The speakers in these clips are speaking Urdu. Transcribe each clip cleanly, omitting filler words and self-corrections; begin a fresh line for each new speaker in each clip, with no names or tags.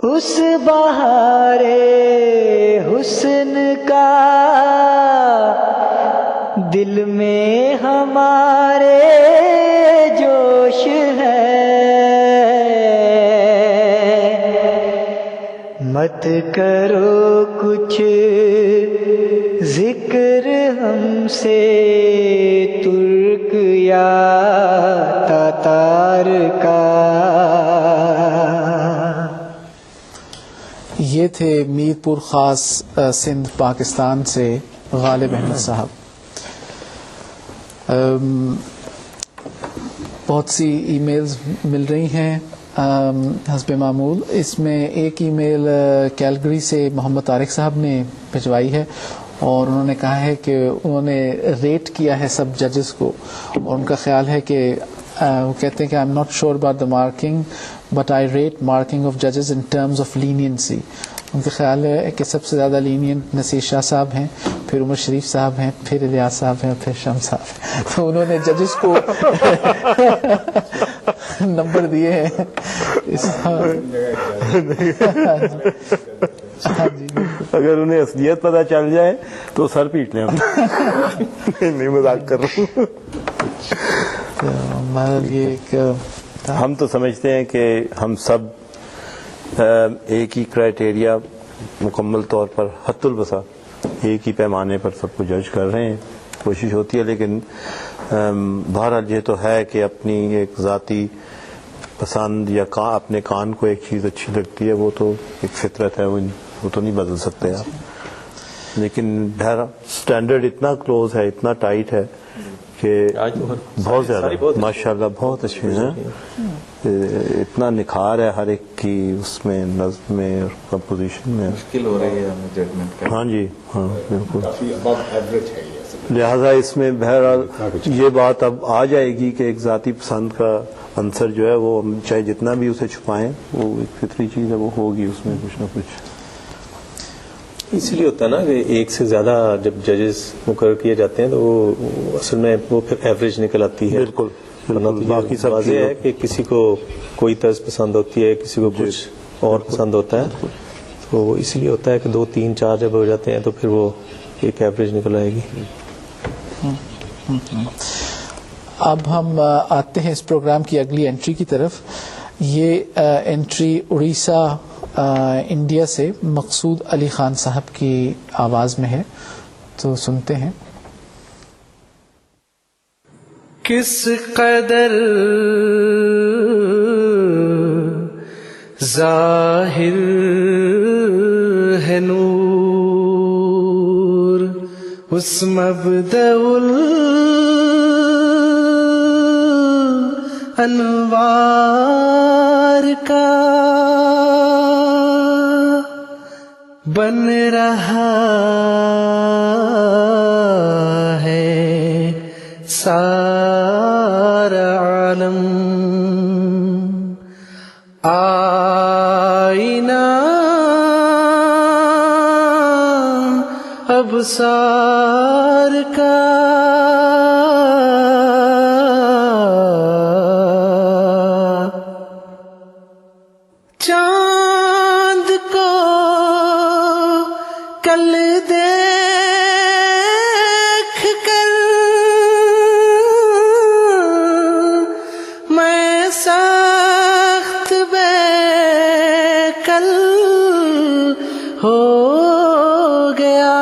اس بہار حسن کا دل میں ہمارے جوش ہے، مت کرو کچھ ذکر ہم سے ترک یا تاتار کا۔
یہ تھے میر پور خاص سندھ پاکستان سے غالب احمد صاحب۔ بہت سی ای میلز مل رہی ہیں حسب معمول۔ اس میں ایک ای میل کیلگری سے محمد طارق صاحب نے بھجوائی ہے، اور انہوں نے کہا ہے کہ انہوں نے ریٹ کیا ہے سب ججز کو، اور ان کا خیال ہے کہ وہ کہتے ہیں کہ I am not sure about the marking but I rate marking of ججز ان ٹرمز آف لینینسی۔ ان کا خیال ہے کہ سب سے زیادہ لینینٹ نصیر شاہ صاحب ہیں، پھر عمر شریف صاحب ہیں، پھر الیاس صاحب ہیں، پھر شمس صاحب ہیں۔ تو انہوں نے ججز کو نمبر دیے ہیں۔
اگر انہیں اصلیت پتہ چل جائے تو سر پیٹ لیں۔ نہیں مذاق کر رہا ہوں۔ ہم تو سمجھتے ہیں کہ ہم سب ایک ہی کرائٹیریا مکمل طور پر حد الوسع ایک ہی پیمانے پر سب کو جج کر رہے ہیں، کوشش ہوتی ہے، لیکن بہرحال یہ تو ہے کہ اپنی ایک ذاتی پسند یا اپنے کان کو ایک چیز اچھی لگتی ہے، وہ تو ایک فطرت ہے، وہ تو نہیں بدل سکتے آپ۔ لیکن بہرحال اسٹینڈرڈ اتنا کلوز ہے، اتنا ٹائٹ ہے کہ بہت زیادہ ماشاءاللہ بہت اچھے ہیں، اتنا نکھار ہے ہر ایک کی اس میں، نظم میں اور کمپوزیشن میں۔
مشکل ہو رہی ہے ہمیں ججمنٹ کرنا۔
ہاں جی، ہاں بالکل۔
کافی ابو ایوریج ہے یہ،
لہٰذا اس میں بہرحال یہ بات اب آ جائے گی کہ ایک ذاتی پسند کا عنصر جو ہے وہ چاہے جتنا بھی اسے چھپائیں، وہ ایک فطری چیز ہے، وہ ہوگی اس میں کچھ نہ کچھ۔
اس لیے ہوتا ہے نا کہ ایک سے زیادہ جب ججز مقرر کیے جاتے ہیں تو وہ اصل میں وہ پھر ایوریج نکل آتی ہے۔
بالکل، باقی سب
واضح ہے کہ کسی کو کوئی طرز پسند ہوتی ہے، کسی کو کچھ اور پسند ہوتا ہے، تو اس لیے ہوتا ہے کہ 2 3 4 جب ہو جاتے ہیں تو پھر وہ ایک ایوریج نکل آئے گی۔
اب ہم آتے ہیں اس پروگرام کی اگلی انٹری کی طرف۔ یہ انٹری اڑیسہ انڈیا سے مقصود علی خان صاحب کی آواز میں ہے، تو سنتے ہیں۔
کس قدر ظاہر ہے نور اس مبدأ الانوار کا، بن رہا ہے سارا عالم، آئینہ ابصار کا، چاند کو کل دیکھ کر میں سخت بے کل ہو گیا،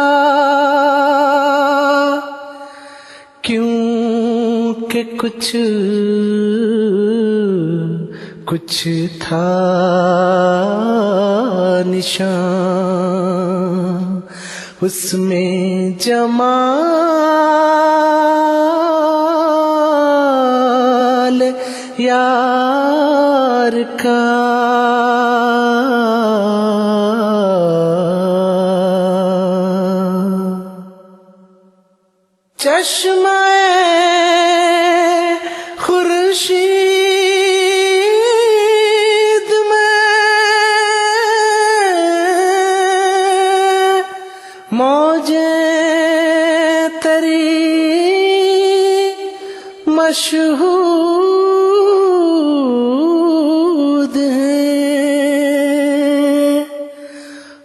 کیونکہ کچھ تھا نشان اس میں جمال یار کا، چشمہ خورشید میں موجیں تری مشہود ہیں،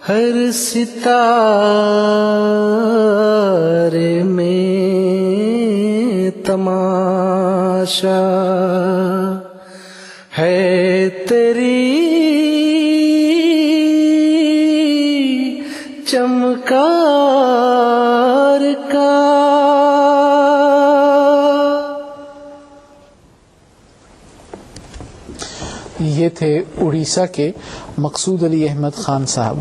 ہر ستارے میں تماشا ہے تیری چمکار کا.
یہ تھے اڑیسہ کے مقصود علی احمد خان صاحب.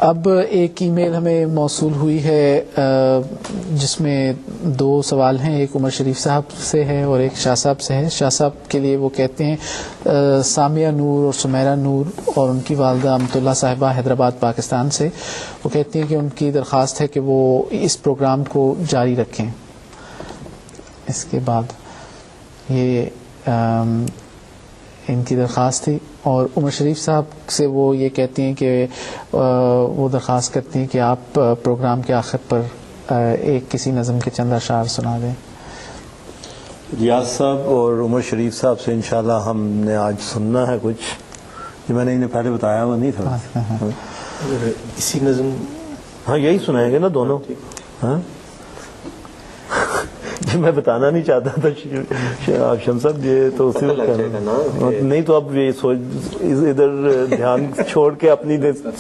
اب ایک ای میل ہمیں موصول ہوئی ہے جس میں دو سوال ہیں. ایک عمر شریف صاحب سے ہے اور ایک شاہ صاحب سے ہے. شاہ صاحب کے لیے وہ کہتے ہیں سامیہ نور اور سمیرہ نور اور ان کی والدہ امت اللہ صاحبہ حیدرآباد پاکستان سے. وہ کہتی ہیں کہ ان کی درخواست ہے کہ وہ اس پروگرام کو جاری رکھیں. اس کے بعد یہ ان کی درخواست تھی. اور عمر شریف صاحب سے وہ یہ کہتی ہیں کہ وہ درخواست کرتی ہیں کہ آپ پروگرام کے آخر پر ایک کسی نظم کے چند اشعار سنا دیں.
ریاض صاحب اور عمر شریف صاحب سے انشاءاللہ ہم نے آج سننا ہے کچھ جو میں نے انہیں پہلے بتایا وہ نہیں تھا.
اسی نظم
ہاں یہی سنائیں گے نا دونوں. ہاں میں بتانا نہیں چاہتا تھا شمس صاحب یہ تو اسی وقت نہیں تو اب یہ سوچ ادھر دھیان چھوڑ کے اپنی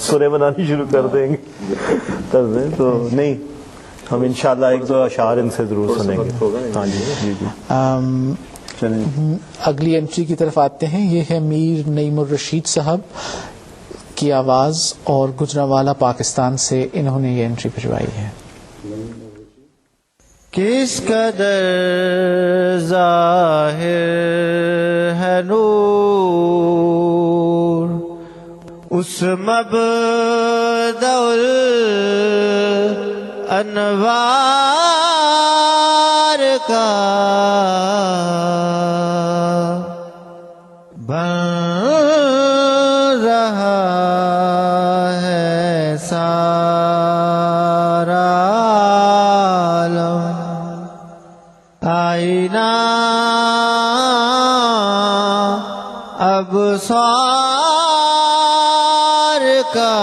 سریں بنانی شروع کر دیں گے تو نہیں ہم انشاءاللہ ایک دو اشعار ان سے ضرور سنیں گے. ہاں جی جی جی چلیں.
اگلی انٹری کی طرف آتے ہیں. یہ ہے میر نعیم الرشید صاحب کی آواز اور گجرانوالہ پاکستان سے انہوں نے یہ انٹری بھجوائی ہے.
کس قدر ظاہر ہے نور اس مبدأ الانوار کا بن رہا ہے سارا آئینہ ابصار کا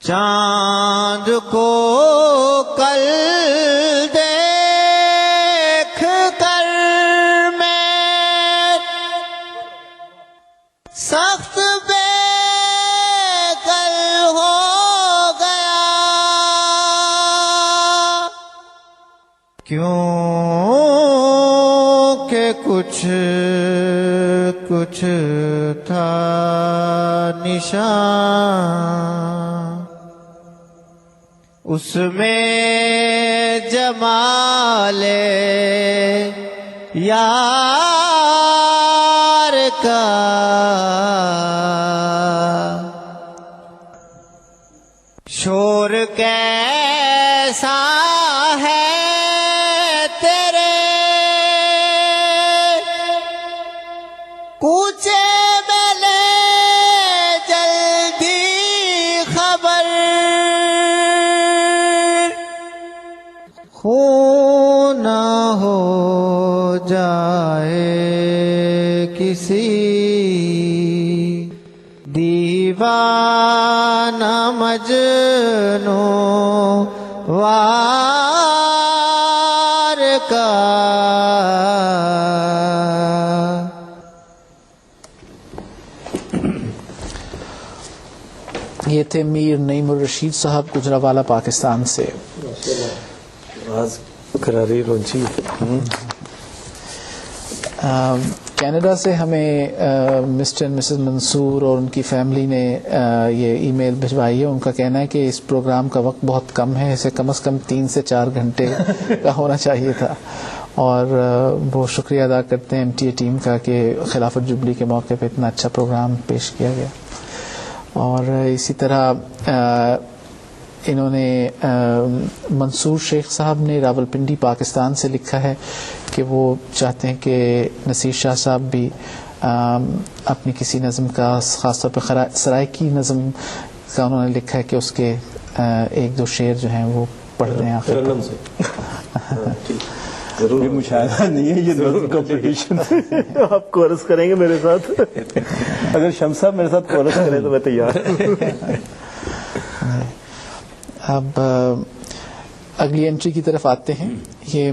چاند کو کل دیکھ کر میں سخت کیوں کہ کچھ تھا نشان اس میں جمال یار کا شور کیسا ہے کوچے میں لے جلدی خبر خون نہ ہو جائے کسی دیوانہ مجنون وار کا.
یہ تھے میر نعیم الرشید صاحب گجرانوالہ پاکستان سے.
آواز کراری رونچی.
کینیڈا سے ہمیں مسٹر اینڈ مسز منصور اور ان کی فیملی نے یہ ای میل بھجوائی ہے. ان کا کہنا ہے کہ اس پروگرام کا وقت بہت کم ہے, اسے کم از کم 3 سے 4 گھنٹے کا ہونا چاہیے تھا, اور وہ شکریہ ادا کرتے ہیں MTA ٹیم کا کہ خلافت جبلی کے موقع پہ اتنا اچھا پروگرام پیش کیا گیا. اور اسی طرح انہوں نے منصور شیخ صاحب نے راولپنڈی پاکستان سے لکھا ہے کہ وہ چاہتے ہیں کہ نصیر شاہ صاحب بھی اپنی کسی نظم کا, خاص طور پہ سرائکی نظم کا انہوں نے لکھا ہے کہ اس کے 1-2 شعر جو ہیں وہ پڑھ رہے ہیں.
یہ مشاہدہ نہیں ہے، یہ نظم کمپٹیشن آپ کورس کریں گے میرے ساتھ؟ اگر شمس صاحب میرے ساتھ کورس کریں تو میں تیار ہوں۔
اب اگلی انٹری کی طرف آتے ہیں۔ یہ